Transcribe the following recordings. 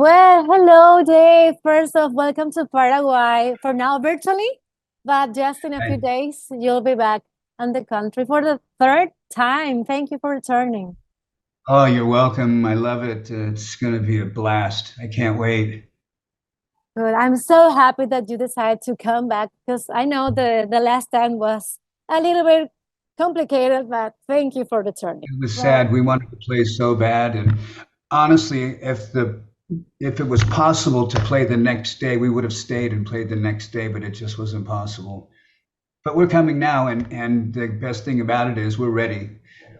Well, hello, Dave. First off, welcome to Paraguay. For now, virtually, but just in a few Hi. days, you'll be back in the country for the third time. Thank you for returning. Oh, you're welcome. I love it. It's going to be a blast. I can't wait. Good. I'm so happy that you decided to come back because I know the last time was a little bit complicated, but thank you for returning. It was Well, sad. We wanted to play so bad, and honestly, if it was possible to play the next day, we would have stayed and played the next day, but it just wasn't possible. But we're coming now, and the best thing about it is we're ready.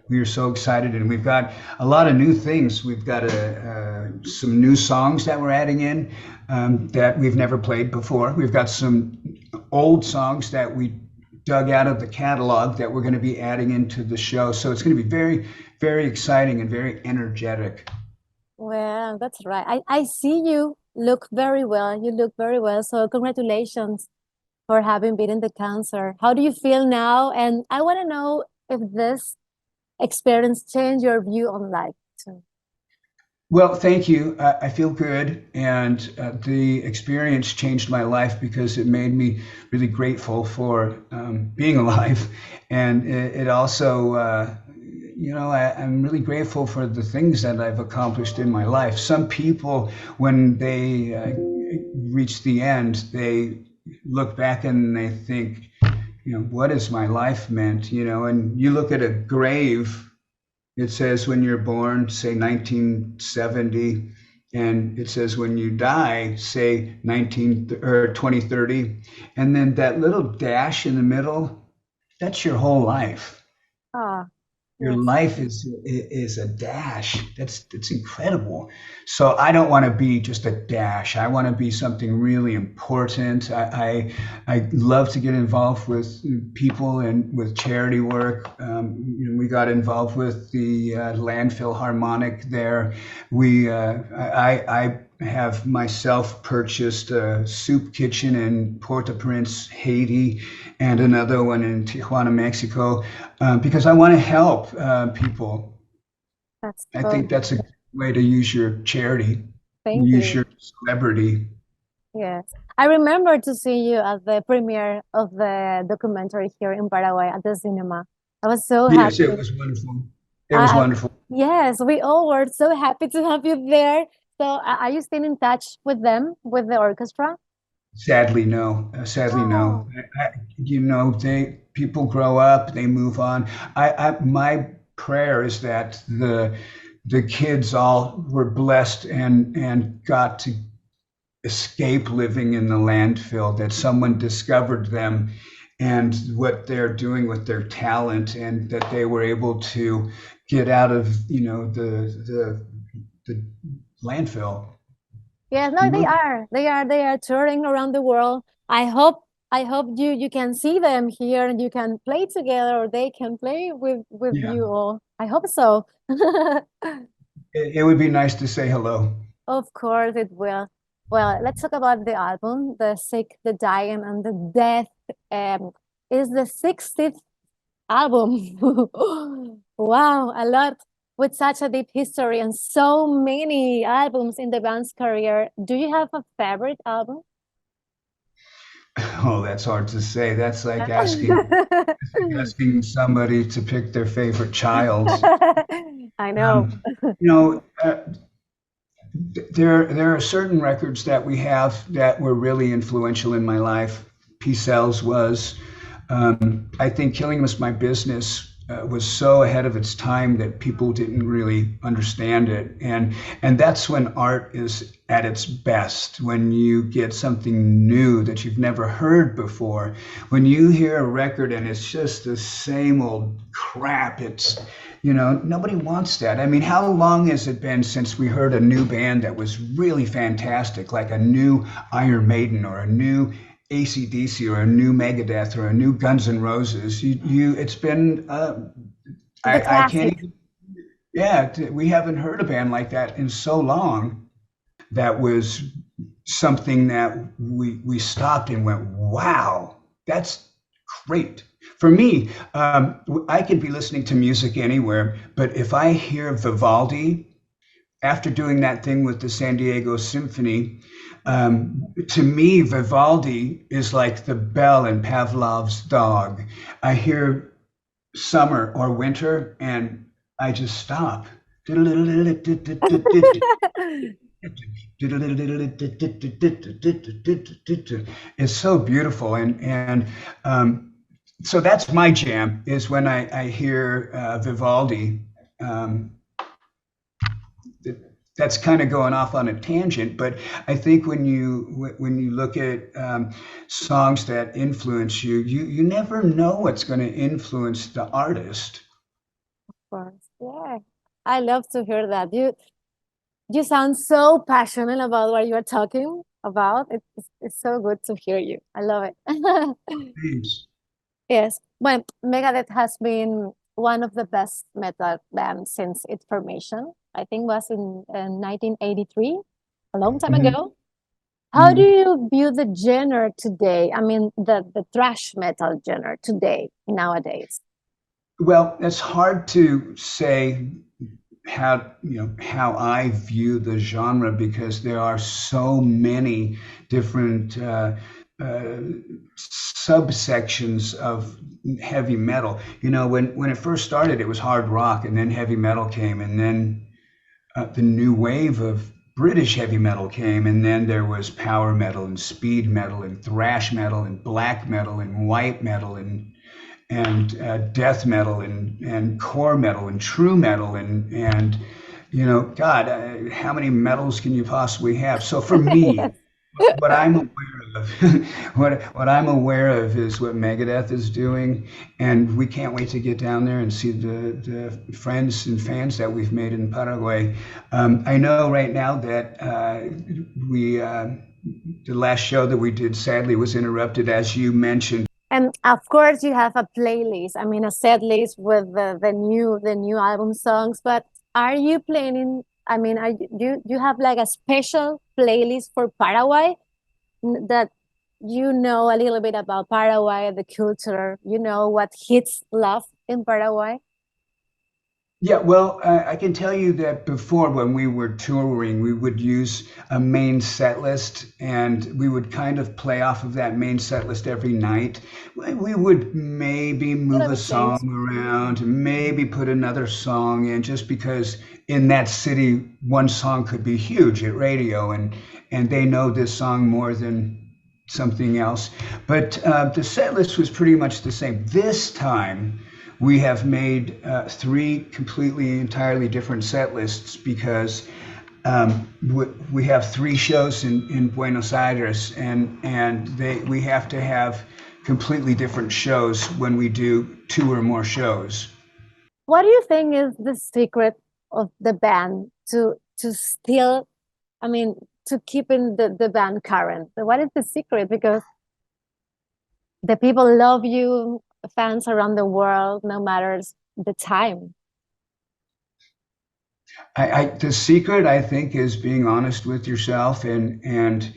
We are so excited, and we've got a lot of new things. We've got some new songs that we're adding in that we've never played before. We've got some old songs that we dug out of the catalog that we're going to be adding into the show. So it's going to be very, very exciting and very energetic. well, that's right. I see you look very well. You look very well. So congratulations for having beaten the cancer. How do you feel now? And I want to know if this experience changed your view on life too. Well, thank you. I feel good, and the experience changed my life because it made me really grateful for being alive, and it also, I'm really grateful for the things that I've accomplished in my life. Some people, when they reach the end, they look back and they think, what has my life meant? And you look at a grave. It says when you're born, say 1970, and it says when you die, say 19 or 2030, and then that little dash in the middle, that's your whole life. Ah, Your yes. life is a dash. That's incredible. So I don't want to be just a dash. I want to be something really important. I love to get involved with people and with charity work. We got involved with the landfill harmonic there. I have myself purchased a soup kitchen in Port-au-Prince, Haiti, and another one in Tijuana, Mexico, because I want to help people. That's I so think that's a good. good way to use your charity, Thank use you. your celebrity. Yes. I remember to see you at the premiere of the documentary here in Paraguay at the cinema. I was so Yes, it happy. was wonderful. It was I, wonderful. yes, we all were so happy to have you there. So, are you still in touch with them, with the orchestra? Sadly, no. Sadly, no. Oh, They people grow up, they move on. My prayer is that the kids all were blessed and got to escape living in the landfill, that someone discovered them and what they're doing with their talent, and that they were able to get out of, the landfill. yes, no, they Move. are. They are touring around the world. I hope you can see them here and you can play together or they can play with Yeah, you all. I hope so. it would be nice to say hello. Of course it will. Well, let's talk about the album, The Sick, the Dying, and the Death. Um, is the 60th album. Wow, a lot with such a deep history and so many albums in the band's career. Do you have a favorite album? Oh, that's hard to say. That's like asking somebody to pick their favorite child. I know. You know, there are certain records that we have that were really influential in my life. P Cells was. I think Killing Was My Business was so ahead of its time that people didn't really understand it, and that's when art is at its best. When you get something new that you've never heard before, when you hear a record and it's just the same old crap, nobody wants that. I mean, how long has it been since we heard a new band that was really fantastic, like a new Iron Maiden or a new AC/DC or a new Megadeth or a new Guns N' Roses? It's been, The I can't classic. even, yeah, we haven't heard a band like that in so long. That was something that we stopped and went, wow, that's great. For me, I could be listening to music anywhere, but if I hear Vivaldi, after doing that thing with the San Diego Symphony, to me, Vivaldi is like the bell in Pavlov's dog. I hear summer or winter and I just stop. It's so beautiful, and so that's my jam is when I hear Vivaldi. Um, that's kind of going off on a tangent, but I think when you look at songs that influence you, you never know what's going to influence the artist. Of course. Yeah. I love to hear that. You sound so passionate about what you're talking about. It's so good to hear you. I love it. Thanks. Yes. Well, Megadeth has been one of the best metal bands since its formation. I think was in 1983, a long time Mhm, ago. How do mhm. you view the genre today? I mean, the thrash metal genre today, nowadays. Well, it's hard to say how I view the genre because there are so many different uh, subsections of heavy metal. When it first started, it was hard rock, and then heavy metal came, and then the new wave of British heavy metal came, and then there was power metal and speed metal and thrash metal and black metal and white metal and death metal and core metal and true metal and God, how many metals can you possibly have? So for me, Yes. what I'm aware of, what I'm aware of is what Megadeth is doing, and we can't wait to get down there and see the friends and fans that we've made in Paraguay. I know right now that we the last show that we did sadly was interrupted, as you mentioned. And of course, you have a playlist. I mean, a set list with the new album songs. But are you planning? I mean, do you have like a special playlist for Paraguay that you know a little bit about Paraguay, the culture? You know what hits love in Paraguay? Yeah, well, I can tell you that before when we were touring, we would use a main set list and we would kind of play off of that main set list every night. We would maybe move Little a bit change. song around, maybe put another song in just because in that city, one song could be huge at radio and they know this song more than something else. But the set list was pretty much the same. This time, we have made three completely entirely different set lists because we have three shows in Buenos Aires and we have to have completely different shows when we do two or more shows. What do you think is the secret of the band to still, I mean, to keeping the band current? So what is the secret? Because the people love you, fans around the world, no matter the time. The secret I think is being honest with yourself and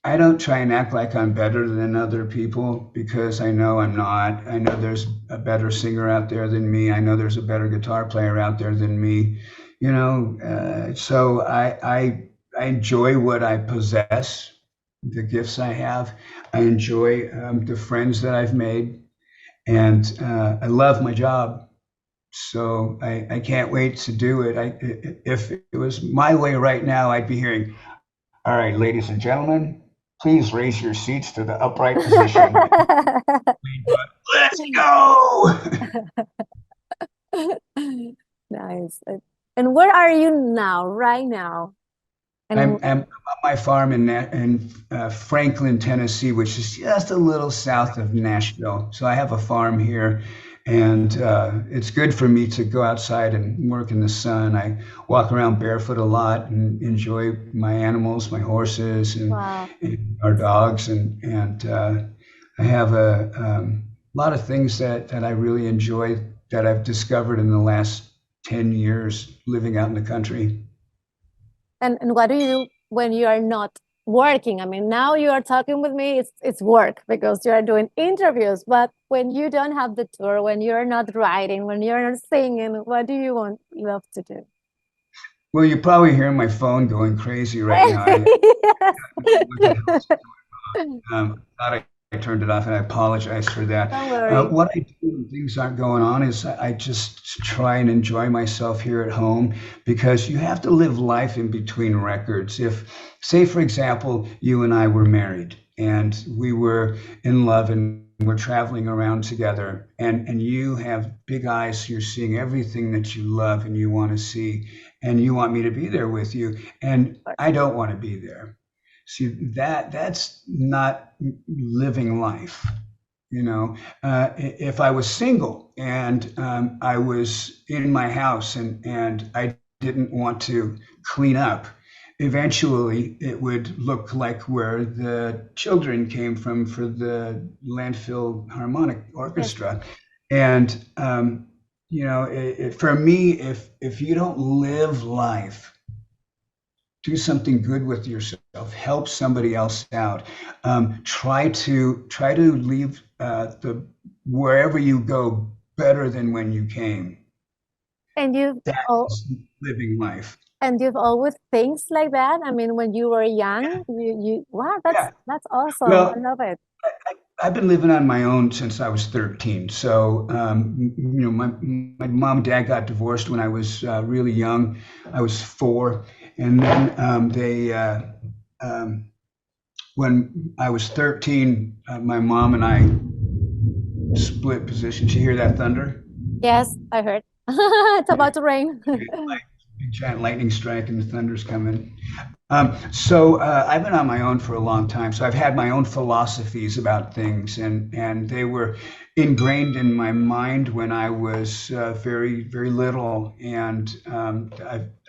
I don't try and act like I'm better than other people because I know I'm not. I know there's a better singer out there than me. I know there's a better guitar player out there than me. So I enjoy what I possess, the gifts I have. I enjoy the friends that I've made, and I love my job. So I can't wait to do it. If it was my way right now, I'd be hearing, all right, ladies and gentlemen, please raise your seats to the upright position. Let's go. Nice. And where are you now, right now? And I'm on my farm in Franklin, Tennessee, which is just a little south of Nashville. So I have a farm here, and it's good for me to go outside and work in the sun. I walk around barefoot a lot and enjoy my animals, my horses, wow. and our dogs, and I have a lot of things that I really enjoy that I've discovered in the last 10 years living out in the country. And what do you do when you are not working? I mean, now you are talking with me, it's work because you are doing interviews, but when you don't have the tour, when you're not writing, when you're not singing, what do you love to do? Well, you're probably hearing my phone going crazy right now. I don't Yes. know what the hell's thought I turned it off, and I apologize for that. Don't worry. What I do when things aren't going on is I just try and enjoy myself here at home because you have to live life in between records. If, say, for example, you and I were married and we were in love and we're traveling around together, and you have big eyes, you're seeing everything that you love and you want to see, and you want me to be there with you, and I don't want to be there. See, that's not living life. You know, if I was single and I was in my house and I didn't want to clean up, eventually it would look like where the children came from for the landfill harmonic Yes. orchestra. And for me, if you don't live life, do something good with yourself, help somebody else out, try to leave the wherever you go better than when you came. And you've That oh, is living life. and you've always things like that. I mean, when you were young, wow, Yeah. that's awesome. I Well, love it. I've been living on my own since I was 13. So, my mom and dad got divorced when I was really young. I was 4, and then when I was 13, my mom and I split positions. You hear that thunder? Yes, I heard. It's Yeah, about to rain. like big giant lightning strike and the thunder's coming. So I've been on my own for a long time. So I've had my own philosophies about things, and they were ingrained in my mind when I was very little, and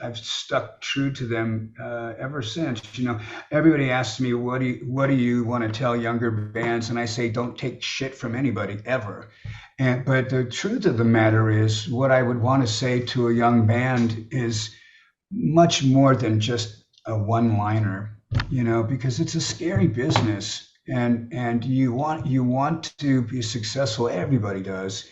I've stuck true to them ever since. Everybody asks me what do you want to tell younger bands, and I say don't take shit from anybody ever. But the truth of the matter is, what I would want to say to a young band is much more than just a one-liner, because it's a scary business, and you want to be successful. Everybody does,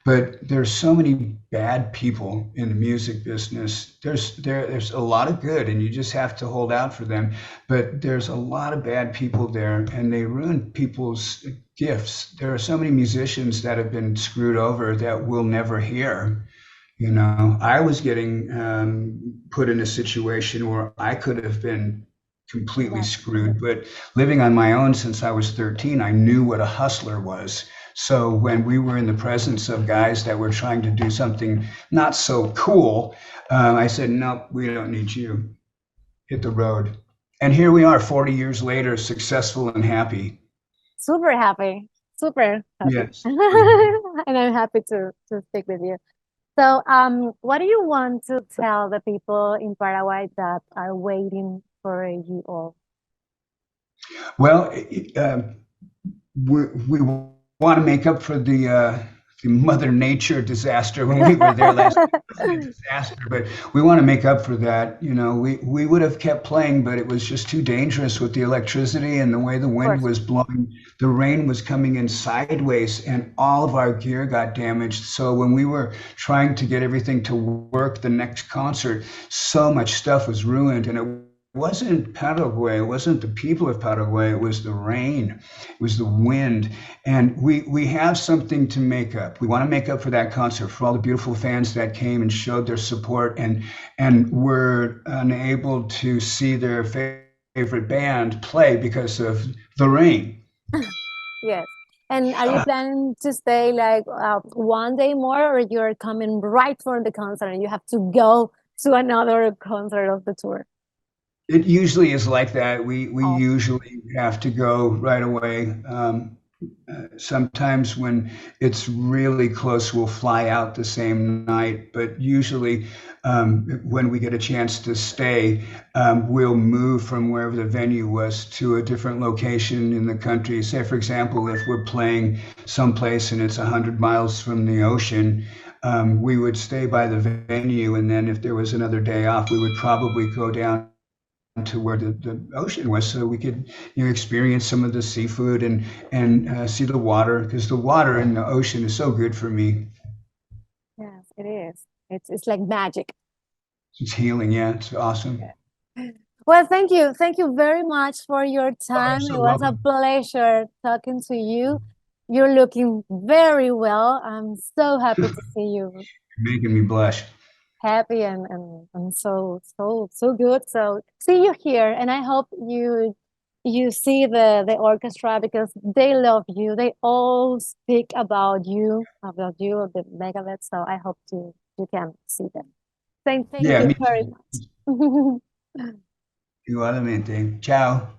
but there's so many bad people in the music business. There's a lot of good, and you just have to hold out for them. But there's a lot of bad people there, and they ruin people's gifts. There are so many musicians that have been screwed over that we'll never hear. I was getting put in a situation where I could have been completely Yes. screwed. But living on my own since I was 13, I knew what a hustler was. So when we were in the presence of guys that were trying to do something not so cool, I said, "No, we don't need you. Hit the road." And here we are, 40 years later, successful and happy. Super happy. Super happy. Yes. And I'm happy to speak with you. So, what do you want to tell the people in Paraguay that are waiting for you all? Well, we want to make up for the Mother Nature disaster when we were there last year. It wasn't a disaster, but we want to make up for that. We would have kept playing, but it was just too dangerous with the electricity and the way the Of wind course. was blowing. The rain was coming in sideways, and all of our gear got damaged. So when we were trying to get everything to work the next concert, so much stuff was ruined, and it wasn't Paraguay, it wasn't the people of Paraguay, it was the rain, it was the wind. And we have something to make up. We want to make up for that concert, for all the beautiful fans that came and showed their support and were unable to see their favorite band play because of the rain. Yes. And are you planning to stay like one day more, or you're coming right for the concert and you have to go to another concert of the tour? It usually is like that. We Oh, usually have to go right away. Sometimes when it's really close, we'll fly out the same night. But usually, when we get a chance to stay, we'll move from wherever the venue was to a different location in the country. Say, for example, if we're playing someplace and it's 100 miles from the ocean, we would stay by the venue. And then if there was another day off, we would probably go down to where the ocean was so we could experience some of the seafood and see the water, because the water in the ocean is so good for me. yes, it is. It's like magic. It's healing. Yeah, it's awesome. Well, thank you. Thank you very much for your Oh, you're time. It so was a welcome. pleasure talking to you. You're looking very well. I'm so happy to see you You're making me blush. happy and so good. So see you here, and I hope you see the orchestra because they love you. They all speak about you, of the Megadeth. So I hope you can see them. Thank Yeah, you me very too. much. Igualmente. Ciao.